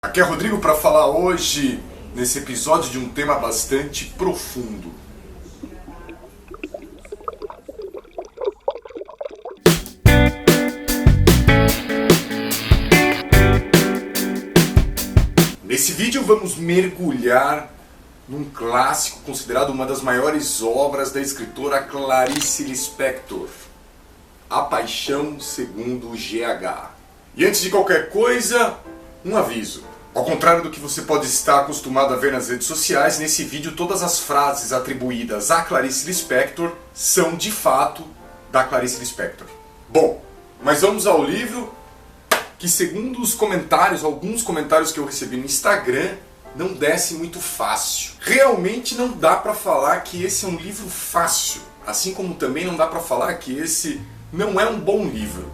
Aqui é Rodrigo para falar hoje, nesse episódio, de um tema bastante profundo. Nesse vídeo vamos mergulhar num clássico considerado uma das maiores obras da escritora Clarice Lispector, A Paixão segundo GH. E antes de qualquer coisa, um aviso. Ao contrário do que você pode estar acostumado a ver nas redes sociais, nesse vídeo todas as frases atribuídas a Clarice Lispector são de fato da Clarice Lispector. Bom, mas vamos ao livro que, segundo os comentários, alguns comentários que eu recebi no Instagram, não desce muito fácil. Realmente não dá pra falar que esse é um livro fácil, assim como também não dá pra falar que esse não é um bom livro.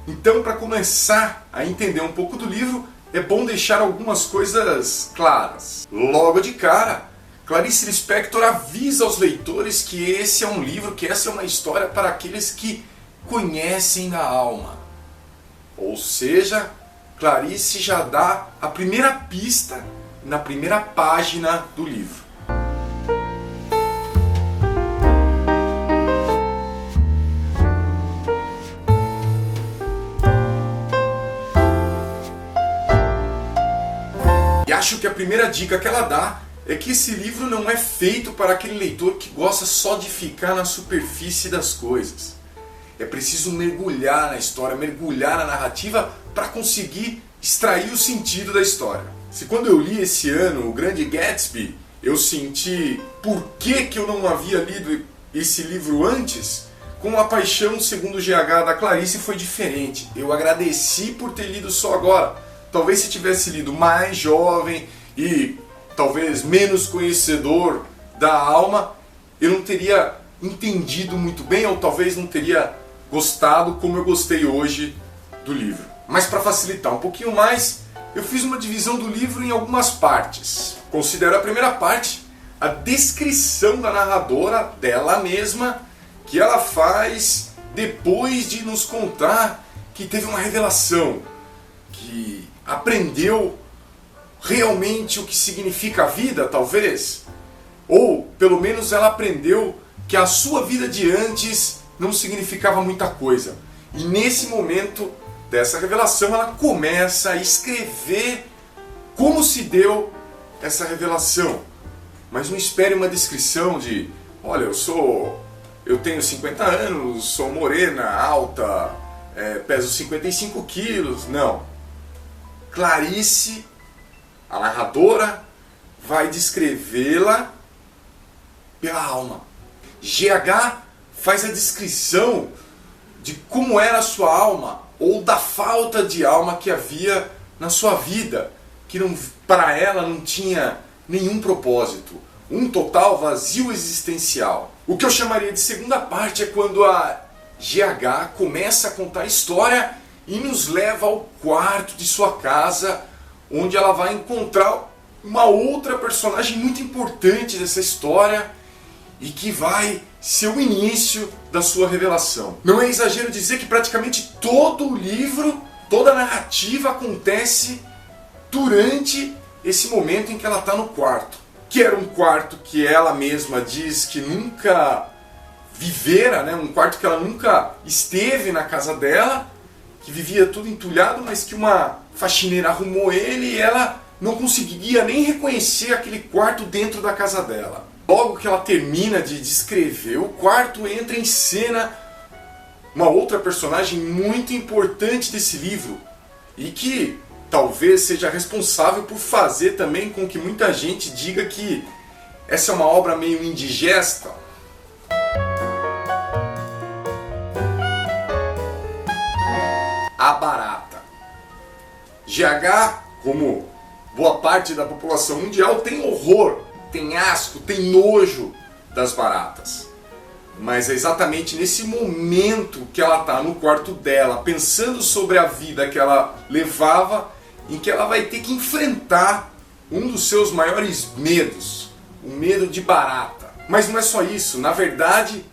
Então, para começar a entender um pouco do livro, é bom deixar algumas coisas claras. Logo de cara, Clarice Lispector avisa aos leitores que esse é um livro, que essa é uma história para aqueles que conhecem a alma. Ou seja, Clarice já dá a primeira pista na primeira página do livro. E acho que a primeira dica que ela dá é que esse livro não é feito para aquele leitor que gosta só de ficar na superfície das coisas. É preciso mergulhar na história, mergulhar na narrativa para conseguir extrair o sentido da história. Se quando eu li esse ano O Grande Gatsby, eu senti por que eu não havia lido esse livro antes, com A Paixão segundo GH da Clarice foi diferente. Eu agradeci por ter lido só agora. Talvez se tivesse lido mais jovem e talvez menos conhecedor da alma, eu não teria entendido muito bem, ou talvez não teria gostado como eu gostei hoje do livro. Mas para facilitar um pouquinho mais, eu fiz uma divisão do livro em algumas partes. Considero a primeira parte a descrição da narradora, dela mesma, que ela faz depois de nos contar que teve uma revelação, que aprendeu realmente o que significa a vida, talvez, ou pelo menos ela aprendeu que a sua vida de antes não significava muita coisa. E nesse momento dessa revelação ela começa a escrever como se deu essa revelação. Mas não espere uma descrição de, olha, eu tenho 50 anos, sou morena, alta, peso 55 quilos, não. Clarice, a narradora, vai descrevê-la pela alma. GH faz a descrição de como era a sua alma, ou da falta de alma que havia na sua vida, que para ela não tinha nenhum propósito, um total vazio existencial. O que eu chamaria de segunda parte é quando a GH começa a contar a história e nos leva ao quarto de sua casa, onde ela vai encontrar uma outra personagem muito importante dessa história e que vai ser o início da sua revelação. Não é exagero dizer que praticamente todo o livro, toda a narrativa acontece durante esse momento em que ela está no quarto. Que era um quarto que ela mesma diz que nunca vivera, né? Um quarto que ela nunca esteve na casa dela, que vivia tudo entulhado, mas que uma faxineira arrumou ele e ela não conseguia nem reconhecer aquele quarto dentro da casa dela. Logo que ela termina de descrever o quarto, entra em cena uma outra personagem muito importante desse livro e que talvez seja responsável por fazer também com que muita gente diga que essa é uma obra meio indigesta. A barata. GH, como boa parte da população mundial, tem horror, tem asco, tem nojo das baratas. Mas é exatamente nesse momento que ela está no quarto dela, pensando sobre a vida que ela levava, em que ela vai ter que enfrentar um dos seus maiores medos, o medo de barata. Mas não é só isso, na verdade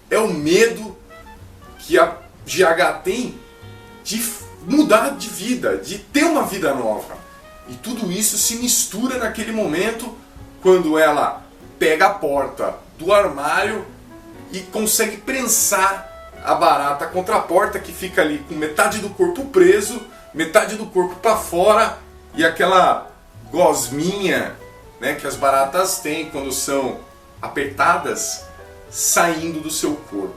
é o medo que a GH tem de mudar de vida, de ter uma vida nova. E tudo isso se mistura naquele momento quando ela pega a porta do armário e consegue prensar a barata contra a porta, que fica ali com metade do corpo preso, metade do corpo para fora, e aquela gosminha, né, que as baratas têm quando são apertadas, saindo do seu corpo.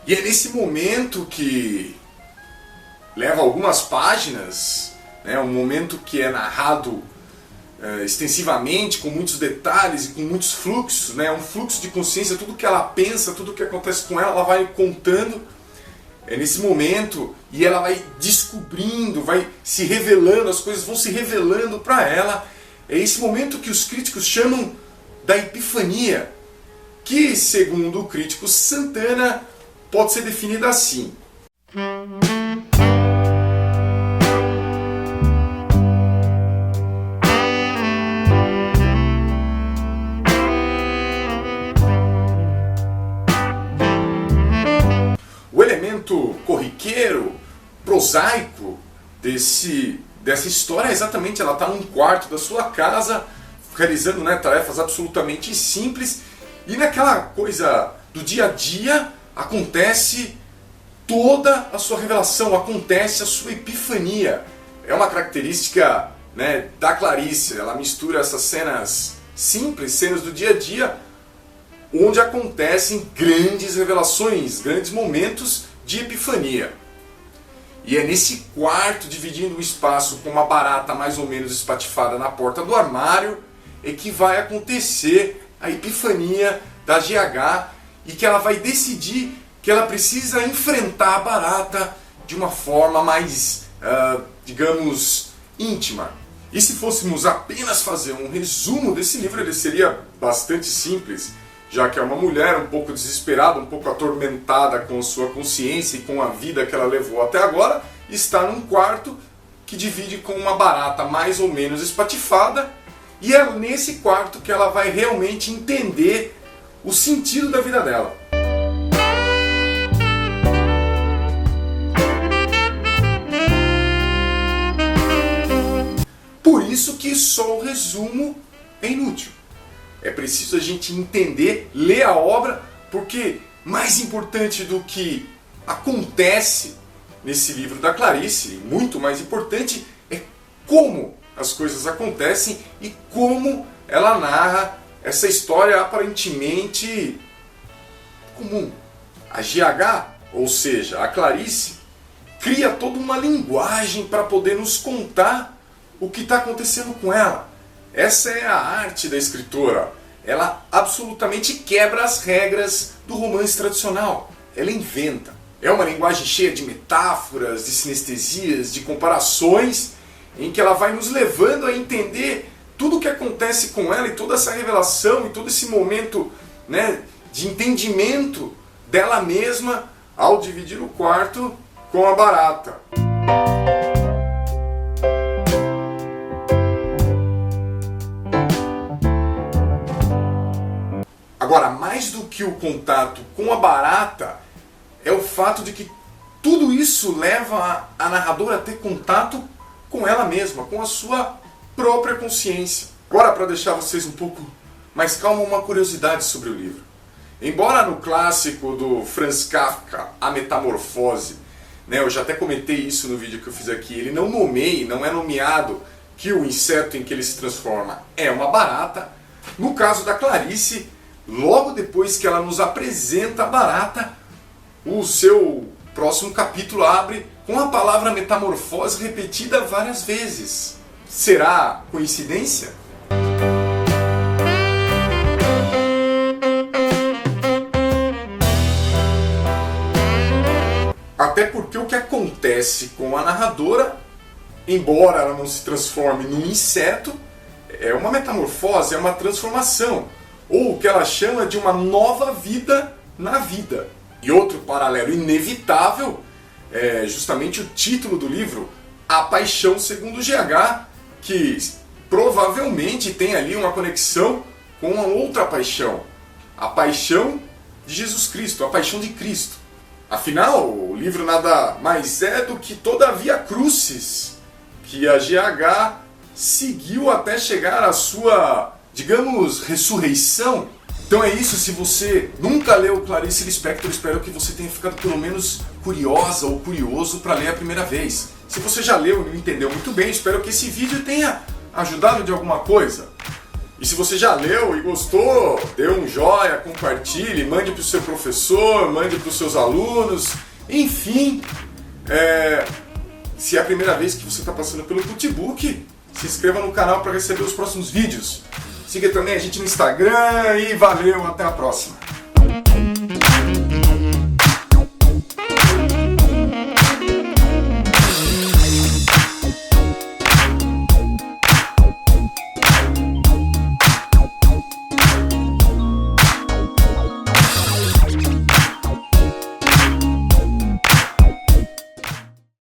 E é nesse momento que leva algumas páginas, né, um momento que é narrado extensivamente, com muitos detalhes e com muitos fluxos, né, um fluxo de consciência, tudo que ela pensa, tudo que acontece com ela vai contando. É nesse momento, e ela vai descobrindo, vai se revelando, as coisas vão se revelando para ela. É esse momento que os críticos chamam da epifania, que, segundo o crítico Santana, pode ser definida assim. O elemento corriqueiro, prosaico dessa história é exatamente, ela está num quarto da sua casa, realizando, né, tarefas absolutamente simples, e naquela coisa do dia a dia acontece toda a sua revelação, acontece a sua epifania. É uma característica, né, da Clarice, ela mistura essas cenas simples, cenas do dia a dia, onde acontecem grandes revelações, grandes momentos de epifania. E é nesse quarto, dividindo o espaço com uma barata mais ou menos espatifada na porta do armário, é que vai acontecer a epifania da GH, e que ela vai decidir que ela precisa enfrentar a barata de uma forma mais, digamos, íntima. E se fôssemos apenas fazer um resumo desse livro, ele seria bastante simples, já que é uma mulher um pouco desesperada, um pouco atormentada com sua consciência e com a vida que ela levou até agora, está num quarto que divide com uma barata mais ou menos espatifada, e é nesse quarto que ela vai realmente entender o sentido da vida dela. Por isso que só o resumo é inútil. É preciso a gente entender, ler a obra, porque mais importante do que acontece nesse livro da Clarice, muito mais importante, é como as coisas acontecem e como ela narra essa história aparentemente comum. A GH, ou seja, a Clarice, cria toda uma linguagem para poder nos contar o que está acontecendo com ela. Essa é a arte da escritora. Ela absolutamente quebra as regras do romance tradicional. Ela inventa. É uma linguagem cheia de metáforas, de sinestesias, de comparações, em que ela vai nos levando a entender tudo o que acontece com ela e toda essa revelação e todo esse momento, né, de entendimento dela mesma ao dividir o quarto com a barata. Agora, mais do que o contato com a barata, é o fato de que tudo isso leva a narradora a ter contato com ela mesma, com a sua própria consciência. Agora, para deixar vocês um pouco mais calmos, uma curiosidade sobre o livro. Embora no clássico do Franz Kafka, A Metamorfose, né, eu já até comentei isso no vídeo que eu fiz aqui, ele não nomeia, não é nomeado que o inseto em que ele se transforma é uma barata. No caso da Clarice, logo depois que ela nos apresenta a barata, o seu próximo capítulo abre com a palavra metamorfose repetida várias vezes. Será coincidência? Até porque o que acontece com a narradora, embora ela não se transforme num inseto, é uma metamorfose, é uma transformação, ou o que ela chama de uma nova vida na vida. E outro paralelo inevitável é justamente o título do livro, A Paixão Segundo GH, que provavelmente tem ali uma conexão com a outra paixão, A Paixão de Jesus Cristo, a Paixão de Cristo. Afinal, o livro nada mais é do que Todavia Crucis, que a GH seguiu até chegar à sua, digamos, ressurreição. Então é isso, se você nunca leu Clarice Lispector, espero que você tenha ficado pelo menos curiosa ou curioso para ler a primeira vez. Se você já leu e não entendeu muito bem, espero que esse vídeo tenha ajudado de alguma coisa. E se você já leu e gostou, dê um joinha, compartilhe, mande para o seu professor, mande para os seus alunos, enfim. Se é a primeira vez que você está passando pelo Tutebook, se inscreva no canal para receber os próximos vídeos. Siga também a gente no Instagram e valeu, até a próxima.